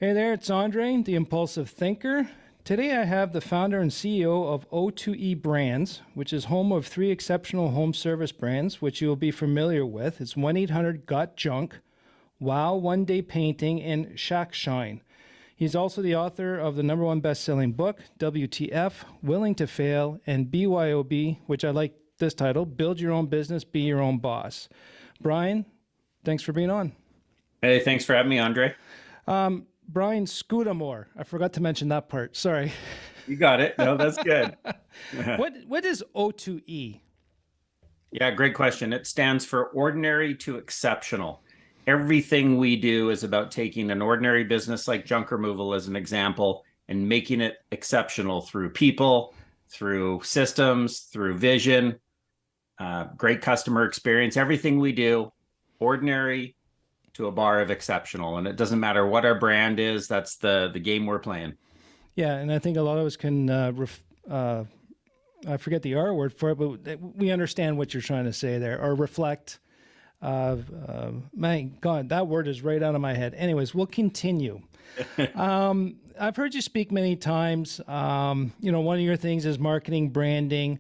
Hey there, it's Andre, the Impulsive Thinker. Today I have the founder and CEO of O2E Brands, which is home of three exceptional home service brands, which you will be familiar with. It's 1-800-GOT-JUNK, Wow One Day Painting, and Shack Shine. He's also the author of the number one best-selling book, WTF, Willing to Fail, and BYOB, which I like this title, Build Your Own Business, Be Your Own Boss. Brian, thanks for being on. Hey, thanks for having me, Andre. Brian Scudamore. I forgot to mention that part. Sorry. You got it. No, that's good. What is O2E? Yeah, great question. It stands for ordinary to exceptional. Everything we do is about taking an ordinary business like junk removal as an example and making it exceptional through people, through systems, through vision, great customer experience. Everything we do, ordinary to a bar of exceptional. And it doesn't matter what our brand is, that's the game we're playing. Yeah, and I think a lot of us can, I forget the R word for it, but we understand what you're trying to say there, or reflect. My God, that word is right out of my head. Anyways, we'll continue. I've heard you speak many times. One of your things is marketing, branding.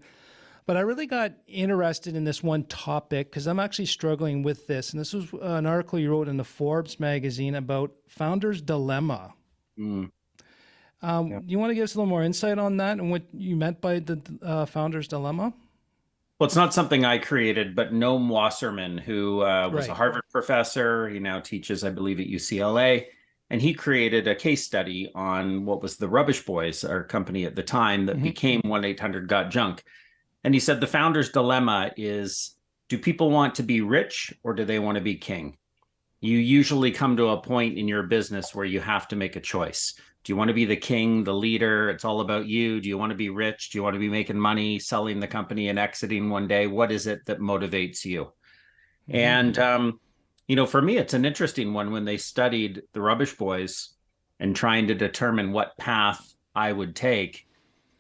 But I really got interested in this one topic because I'm actually struggling with this. And this was an article you wrote in the Forbes magazine about founder's dilemma. Mm, yeah. You want to give us a little more insight on that and what you meant by the founder's dilemma? Well, it's not something I created, but Noam Wasserman, who was a Right. Harvard professor, he now teaches, I believe, at UCLA, and he created a case study on what was the Rubbish Boys, our company at the time that became 1-800-GOT-JUNK. And he said the founder's dilemma is, do people want to be rich or do they want to be king? You usually come to a point in your business where you have to make a choice. Do you want to be the king, the leader? It's all about you. Do you want to be rich? Do you want to be making money, selling the company and exiting one day? What is it that motivates you? And, for me, it's an interesting one when they studied the Rubbish Boys and trying to determine what path I would take.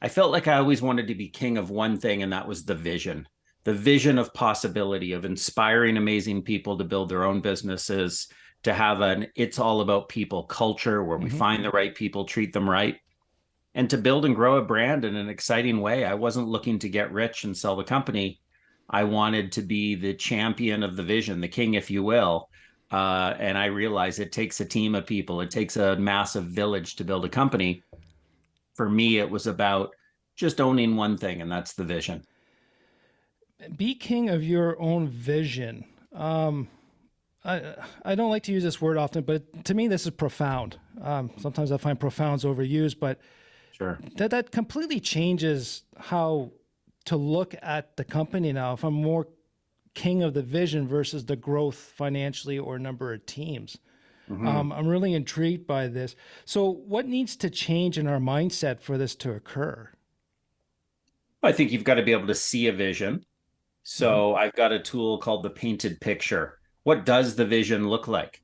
I felt like I always wanted to be king of one thing, and that was the vision of possibility, of inspiring amazing people to build their own businesses, to have an it's all about people culture where we find the right people, treat them right, and to build and grow a brand in an exciting way. I wasn't looking to get rich and sell the company. I wanted to be the champion of the vision, the king, if you will. And I realized it takes a team of people. It takes a massive village to build a company. For me, it was about just owning one thing, and that's the vision. Be king of your own vision. I don't like to use this word often, but to me, this is profound. Sometimes I find profound's overused, but Sure. that completely changes how to look at the company now. If I'm more king of the vision versus the growth financially or number of teams. I'm really intrigued by this. So what needs to change in our mindset for this to occur? I think you've got to be able to see a vision. So I've got a tool called the painted picture. What does the vision look like?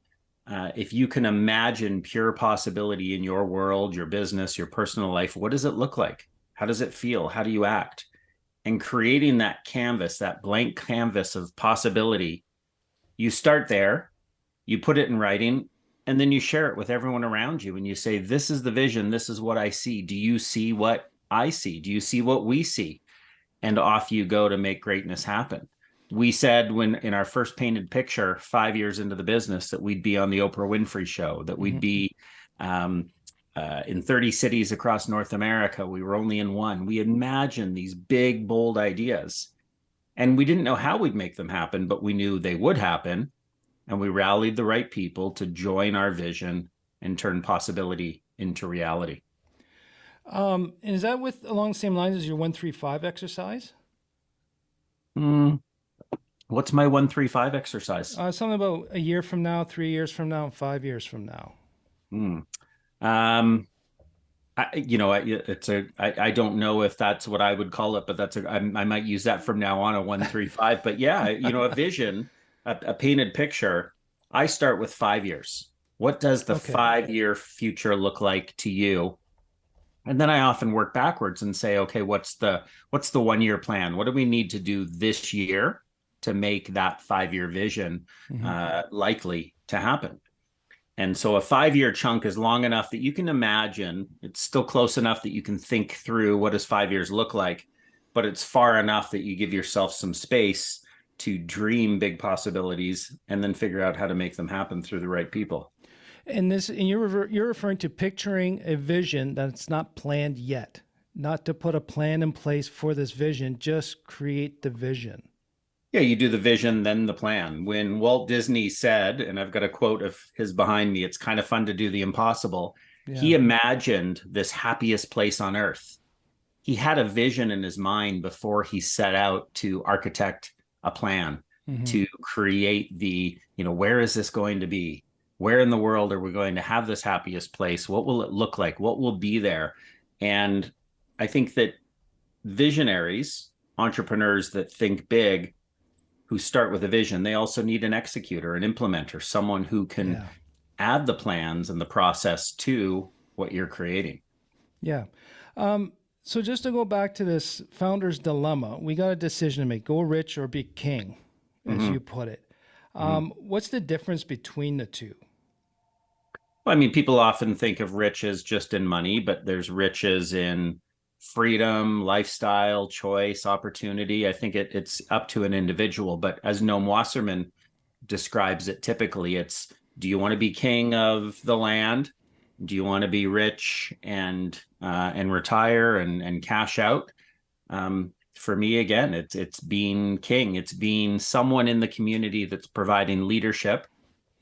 If you can imagine pure possibility in your world, your business, your personal life, what does it look like? How does it feel? How do you act? And creating that canvas, that blank canvas of possibility, you start there, you put it in writing, and then you share it with everyone around you. And you say, this is the vision. This is what I see. Do you see what I see? Do you see what we see? And off you go to make greatness happen. We said when in our first painted picture, 5 years into the business, that we'd be on the Oprah Winfrey Show, that we'd be in 30 cities across North America. We were only in one. We imagined these big, bold ideas. And we didn't know how we'd make them happen, but we knew they would happen. And we rallied the right people to join our vision and turn possibility into reality. And is that with along the same lines as your 1-3-5 exercise? Mm, what's my 1-3-5 exercise? Something about a year from now, 3 years from now, and 5 years from now. Mm. I don't know if that's what I would call it, but I might use that from now on, a 1-3-5. But yeah, a vision, a painted picture. I start with 5 years. What does the Okay. 5-year future look like to you? And then I often work backwards and say, okay, what's the 1 year plan? What do we need to do this year to make that 5-year vision likely to happen? And so a 5-year chunk is long enough that you can imagine, it's still close enough that you can think through what does 5 years look like, but it's far enough that you give yourself some space to dream big possibilities and then figure out how to make them happen through the right people. And you're referring to picturing a vision that's not planned yet, not to put a plan in place for this vision, just create the vision. Yeah, you do the vision, then the plan. When Walt Disney said, and I've got a quote of his behind me, it's kind of fun to do the impossible. Yeah. He imagined this happiest place on earth. He had a vision in his mind before he set out to architect a plan, to create the, where is this going to be? Where in the world are we going to have this happiest place? What will it look like? What will be there? And I think that visionaries, entrepreneurs that think big, who start with a vision, they also need an executor, an implementer, someone who can add the plans and the process to what you're creating. Yeah. So just to go back to this founder's dilemma, we got a decision to make: go rich or be king, as you put it. What's the difference between the two? Well, I mean, people often think of riches just in money, but there's riches in freedom, lifestyle, choice, opportunity. I think it's up to an individual. But as Noam Wasserman describes it, typically it's, do you want to be king of the land? Do you want to be rich and retire and cash out? For me, again, it's being king. It's being someone in the community that's providing leadership.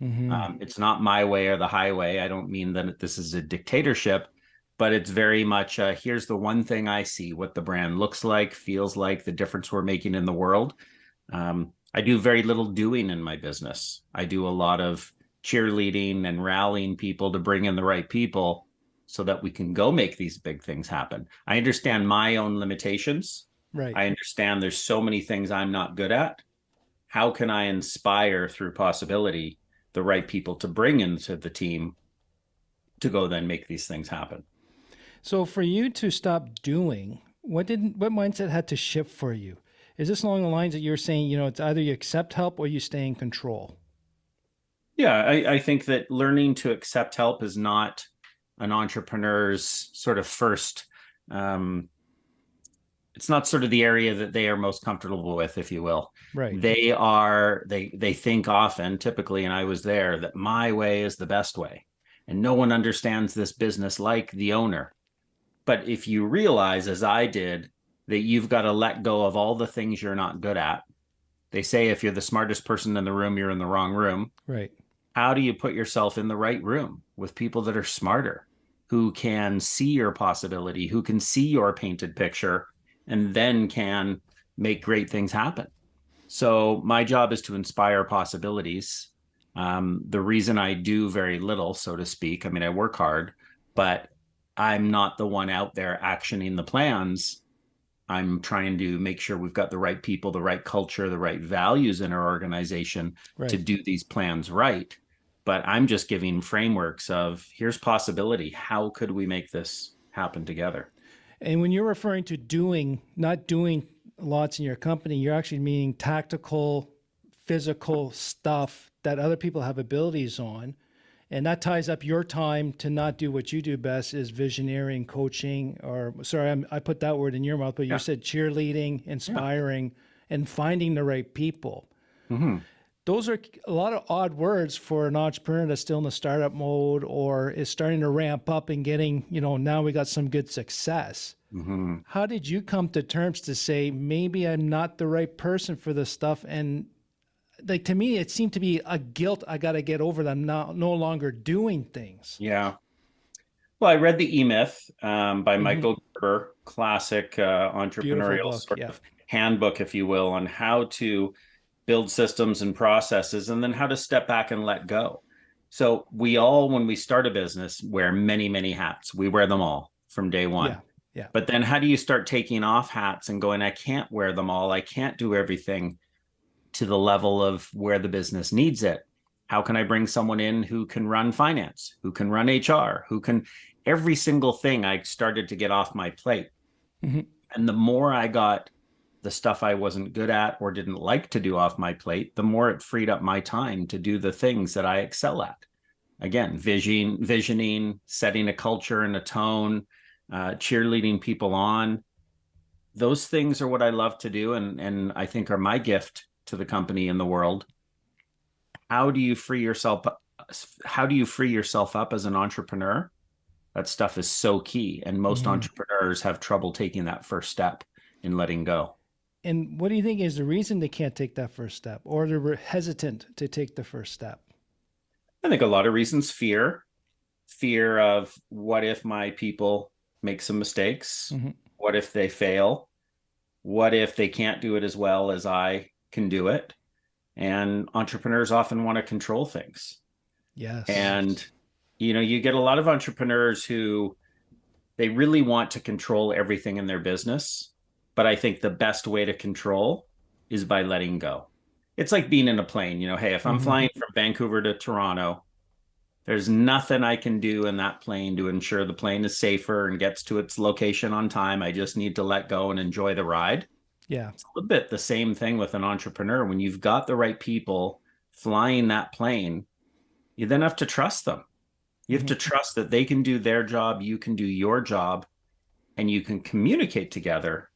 It's not my way or the highway. I don't mean that this is a dictatorship, but it's very much here's the one thing I see, what the brand looks like, feels like, the difference we're making in the world. I do very little doing in my business. I do a lot of cheerleading and rallying people to bring in the right people so that we can go make these big things happen. I understand my own limitations. Right. I understand there's so many things I'm not good at. How can I inspire through possibility the right people to bring into the team to go then make these things happen? So for you to stop doing, what mindset had to shift for you? Is this along the lines that you're saying, it's either you accept help or you stay in control? Yeah, I think that learning to accept help is not an entrepreneur's sort of first, it's not sort of the area that they are most comfortable with, if you will. Right. They think often, typically, and I was there, that my way is the best way. And no one understands this business like the owner. But if you realize, as I did, that you've got to let go of all the things you're not good at. They say if you're the smartest person in the room, you're in the wrong room. Right. How do you put yourself in the right room with people that are smarter, who can see your possibility, who can see your painted picture, and then can make great things happen? So my job is to inspire possibilities. The reason I do very little, so to speak, I mean, I work hard, but I'm not the one out there actioning the plans. I'm trying to make sure we've got the right people, the right culture, the right values in our organization to do these plans right. But I'm just giving frameworks of here's possibility. How could we make this happen together? And when you're referring to not doing lots in your company, you're actually meaning tactical, physical stuff that other people have abilities on. And that ties up your time to not do what you do best, is visioneering, coaching, or sorry, I put that word in your mouth, but you said cheerleading, inspiring, and finding the right people. Those are a lot of odd words for an entrepreneur that's still in the startup mode or is starting to ramp up and getting, now we got some good success. How did you come to terms to say, maybe I'm not the right person for this stuff? And like, to me, it seemed to be a guilt I got to get over that I'm no longer doing things. Yeah. Well, I read the E-Myth by Michael Gerber, classic entrepreneurial sort of handbook, if you will, on how to build systems and processes, and then how to step back and let go. So we all, when we start a business, wear many, many hats. We wear them all from day one. Yeah. But then how do you start taking off hats and going, I can't wear them all. I can't do everything to the level of where the business needs it. How can I bring someone in who can run finance, who can run HR, who can every single thing? I started to get off my plate. And the more I got the stuff I wasn't good at or didn't like to do off my plate, the more it freed up my time to do the things that I excel at. again, visioning, setting a culture and a tone, cheerleading people on. Those things are what I love to do, and I think are my gift to the company and the world. How do you free yourself? How do you free yourself up as an entrepreneur? That stuff is so key, and most entrepreneurs have trouble taking that first step in letting go. And what do you think is the reason they can't take that first step, or they're hesitant to take the first step? I think a lot of reasons: fear of what if my people make some mistakes? What if they fail? What if they can't do it as well as I can do it? And entrepreneurs often want to control things. Yes. And, you get a lot of entrepreneurs who they really want to control everything in their business. But I think the best way to control is by letting go. It's like being in a plane. Hey, if I'm flying from Vancouver to Toronto, there's nothing I can do in that plane to ensure the plane is safer and gets to its location on time. I just need to let go and enjoy the ride. Yeah. It's a little bit the same thing with an entrepreneur. When you've got the right people flying that plane, you then have to trust them. You have to trust that they can do their job, you can do your job, and you can communicate together.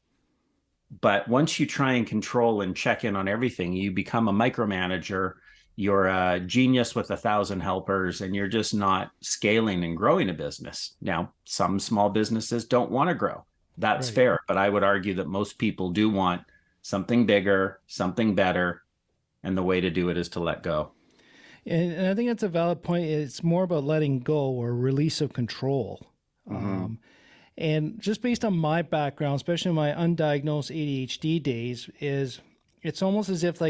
But once you try and control and check in on everything, you become a micromanager. You're a genius with 1,000 helpers, and you're just not scaling and growing a business. Now, some small businesses don't want to grow. That's fair. But I would argue that most people do want something bigger, something better. And the way to do it is to let go. And I think that's a valid point. It's more about letting go or release of control. And just based on my background, especially my undiagnosed ADHD days, it's almost as if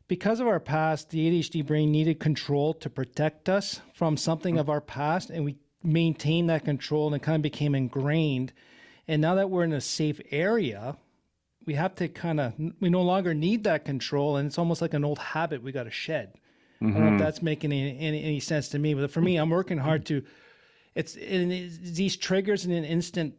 because of our past, the ADHD brain needed control to protect us from something of our past, and we maintained that control, and it kind of became ingrained. And now that we're in a safe area, we have to we no longer need that control, and it's almost like an old habit we got to shed. I don't know if that's making any sense to me, but for me, I'm working hard to. It's these triggers in an instant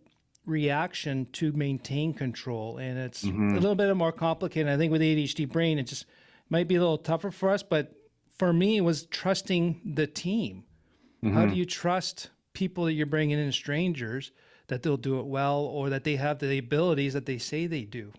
reaction to maintain control, and it's a little bit more complicated. I think with ADHD brain, it just might be a little tougher for us, but for me, it was trusting the team. How do you trust people that you're bringing in, strangers, that they'll do it well, or that they have the abilities that they say they do?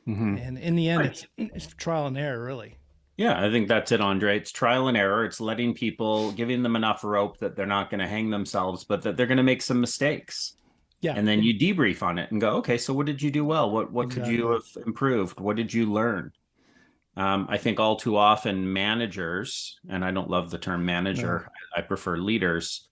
And in the end, it's trial and error, really. Yeah, I think that's it, Andre. It's trial and error. It's letting people, giving them enough rope that they're not going to hang themselves, but that they're going to make some mistakes. Yeah. And then you debrief on it and go, okay, so what did you do well? What could you have improved? What did you learn? I think all too often managers, and I don't love the term manager, I prefer leaders,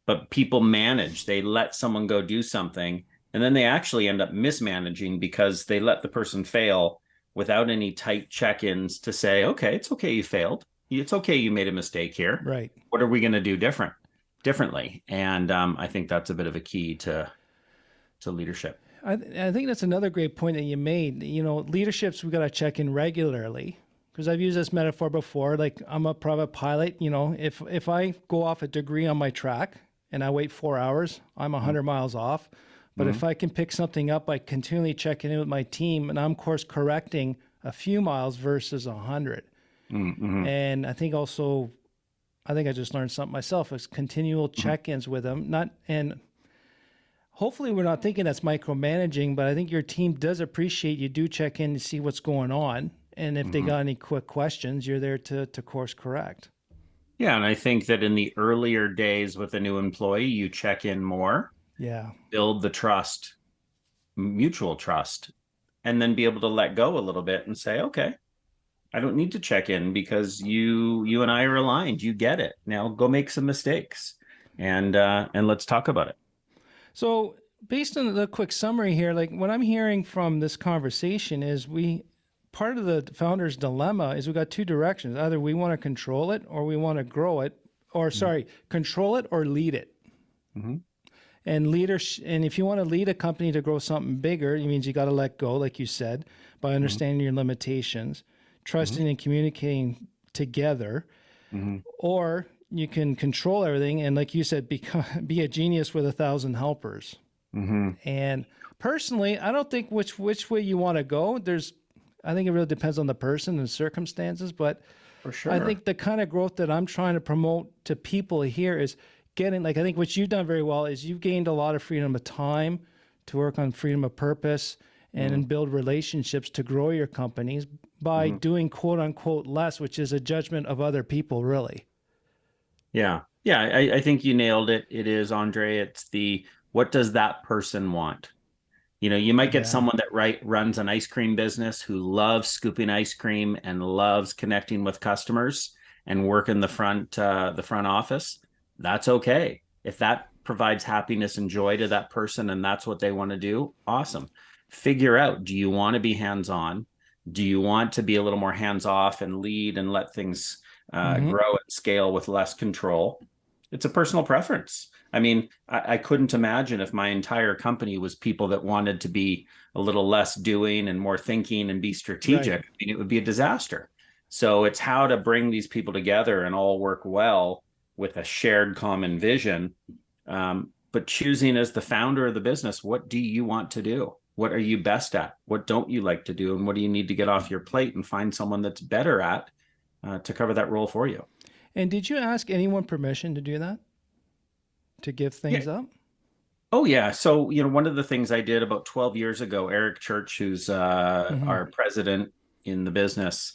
but people manage. They let someone go do something, and then they actually end up mismanaging because they let the person fail without any tight check-ins to say, okay, it's okay you failed. It's okay you made a mistake here. Right. What are we going to do differently? And I think that's a bit of a key to leadership. I think that's another great point that you made. Leaderships, we got to check in regularly, because I've used this metaphor before. Like, I'm a private pilot. If I go off a degree on my track and I wait 4 hours, I'm 100 miles off. But if I can pick something up by continually checking in with my team, and I'm course correcting a few miles versus 100. And I think I just learned something myself, is continual check-ins with them. And hopefully we're not thinking that's micromanaging, but I think your team does appreciate you do check in to see what's going on. And if they got any quick questions, you're there to course correct. Yeah. And I think that in the earlier days with a new employee, you check in more. Yeah. Build the trust, mutual trust, and then be able to let go a little bit and say, okay, I don't need to check in because you and I are aligned. You get it. Now go make some mistakes and let's talk about it. So based on the quick summary here, what I'm hearing from this conversation is part of the founder's dilemma is we got two directions. Either we want to control it or we want to grow it, or control it or lead it. And if you want to lead a company to grow something bigger, it means you got to let go, like you said, by understanding your limitations, trusting and communicating together, or you can control everything and, like you said, be a genius with 1,000 helpers. And personally, I don't think which way you want to go. I think it really depends on the person and circumstances, but For I sure. think the kind of growth that I'm trying to promote to people here is getting, like, I think what you've done very well is you've gained a lot of freedom of time to work on freedom of purpose and build relationships to grow your companies by doing quote unquote less, which is a judgment of other people, really. Yeah. Yeah. I think you nailed it. It is, Andre. It's the what does that person want? You might get Yeah. someone that runs an ice cream business who loves scooping ice cream and loves connecting with customers and work in the front office. That's okay. If that provides happiness and joy to that person and that's what they want to do, awesome. Figure out, do you want to be hands-on? Do you want to be a little more hands-off and lead and let things Mm-hmm. grow and scale with less control? It's a personal preference. I mean, I couldn't imagine if my entire company was people that wanted to be a little less doing and more thinking and be strategic. Right. I mean, it would be a disaster. So it's how to bring these people together and all work well with a shared common vision. But choosing as the founder of the business, what do you want to do? What are you best at? What don't you like to do? And what do you need to get off your plate and find someone that's better at to cover that role for you? And did you ask anyone permission to do that? To give Yeah. things up? Oh yeah. So, one of the things I did about 12 years ago, Eric Church, who's Mm-hmm. our president in the business,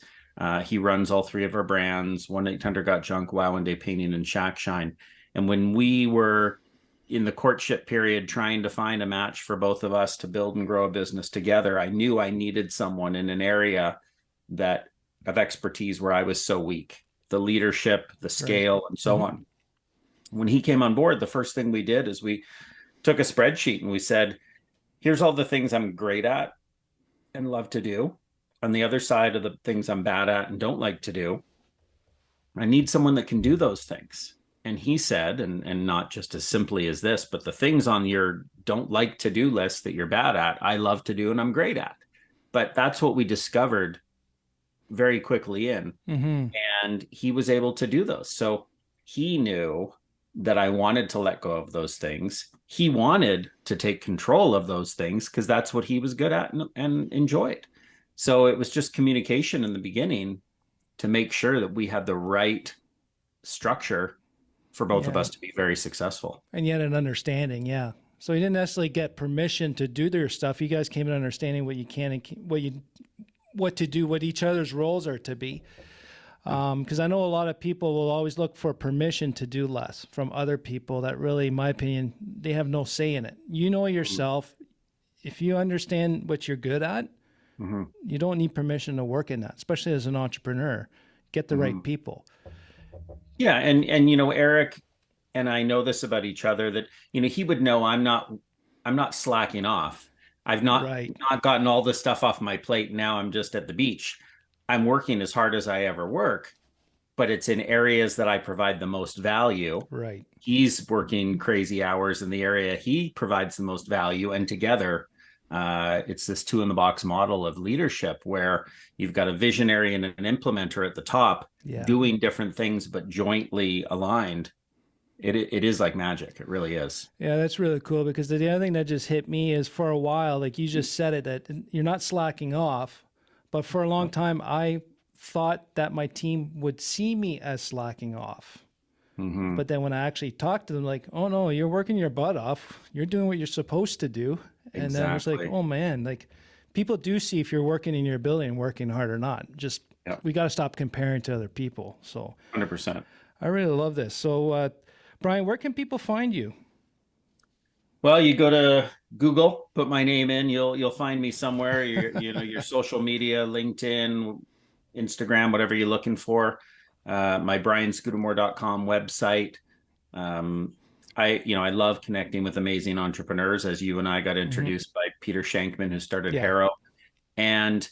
he runs all three of our brands, 1-800 Got Junk, Wow and Day Painting, and Shack Shine. And when we were in the courtship period trying to find a match for both of us to build and grow a business together, I knew I needed someone in an area that of expertise where I was so weak, the leadership, the Right. scale, and so Mm-hmm. on. When he came on board, the first thing we did is we took a spreadsheet and we said, here's all the things I'm great at and love to do. On the other side of the things I'm bad at and don't like to do, I need someone that can do those things. And he said, and not just as simply as this, but the things on your don't like to do list that you're bad at, I love to do and I'm great at. But that's what we discovered very quickly in. Mm-hmm. And he was able to do those. So he knew that I wanted to let go of those things. He wanted to take control of those things because that's what he was good at and enjoyed. So it was just communication in the beginning to make sure that we had the right structure for both of Yeah. us to be very successful. And yet an understanding, yeah. So you didn't necessarily get permission to do their stuff. You guys came in understanding what you can and what to do, what each other's roles are to be. Because I know a lot of people will always look for permission to do less from other people that really, in my opinion, they have no say in it. You know yourself. If you understand what you're good at, Mm-hmm. you don't need permission to work in that, especially as an entrepreneur. Get the Mm-hmm. right people. Yeah, and Eric and I know this about each other that he would know I'm not slacking off. I've not Right, not gotten all this stuff off my plate. Now I'm just at the beach. I'm working as hard as I ever work, but it's in areas that I provide the most value. right. He's working crazy hours in the area he provides the most value, and together, it's this two in the box model of leadership where you've got a visionary and an implementer at the top Yeah. doing different things but jointly aligned. It is like magic. It really is. Yeah, that's really cool because the other thing that just hit me is for a while, like you just said it, that you're not slacking off. But for a long time, I thought that my team would see me as slacking off. Mm-hmm. But then when I actually talked to them, like, oh no, you're working your butt off. You're doing what you're supposed to do. And then I was like, Exactly. oh man, like people do see if you're working in your building and working hard or not. Just Yeah, we got to stop comparing to other people. So 100%. I really love this. So, Brian, where can people find you? Well, you go to Google, put my name in, you'll find me somewhere. Your social media, LinkedIn, Instagram, whatever you're looking for. My brianscudamore.com website. I love connecting with amazing entrepreneurs, as you and I got Mm-hmm. introduced by Peter Shankman, who started Yeah. Harrow, and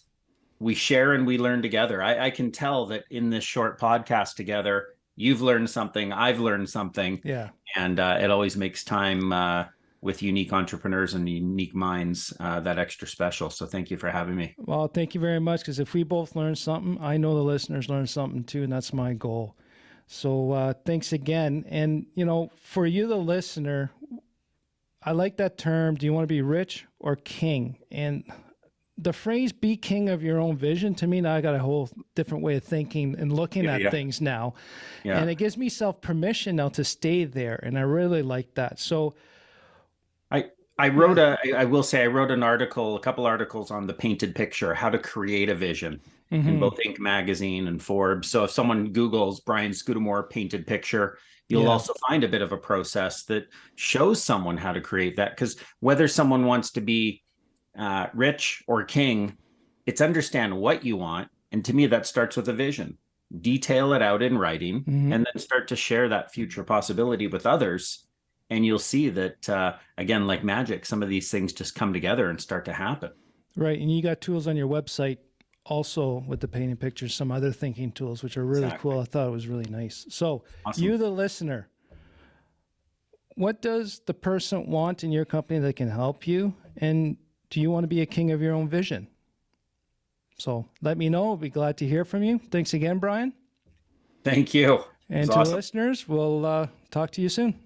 we share and we learn together. I can tell that in this short podcast together, you've learned something, I've learned something, Yeah. and it always makes time with unique entrepreneurs and unique minds that extra special. So thank you for having me. Well, thank you very much. Because if we both learn something, I know the listeners learn something too, and that's my goal. So thanks again. And for you, the listener, I like that term. Do you want to be rich or king? And the phrase "be king of your own vision" to me now, I got a whole different way of thinking and looking at things now, and it gives me self permission now to stay there, and I really like that. So I wrote I will say I wrote a couple articles on the painted picture, how to create a vision, in both Inc. magazine and Forbes. So if someone Googles Brian Scudamore painted picture, you'll also find a bit of a process that shows someone how to create that. Because whether someone wants to be rich or king, it's understand what you want. And to me, that starts with a vision. Detail it out in writing, and then start to share that future possibility with others. And you'll see that, again, like magic, some of these things just come together and start to happen. Right. And you got tools on your website also with the painting pictures, some other thinking tools, which are really cool. I thought it was really nice. So you, the listener, what does the person want in your company that can help you? And do you want to be a king of your own vision? So let me know. I'll be glad to hear from you. Thanks again, Brian. Thank you. And to listeners, we'll talk to you soon.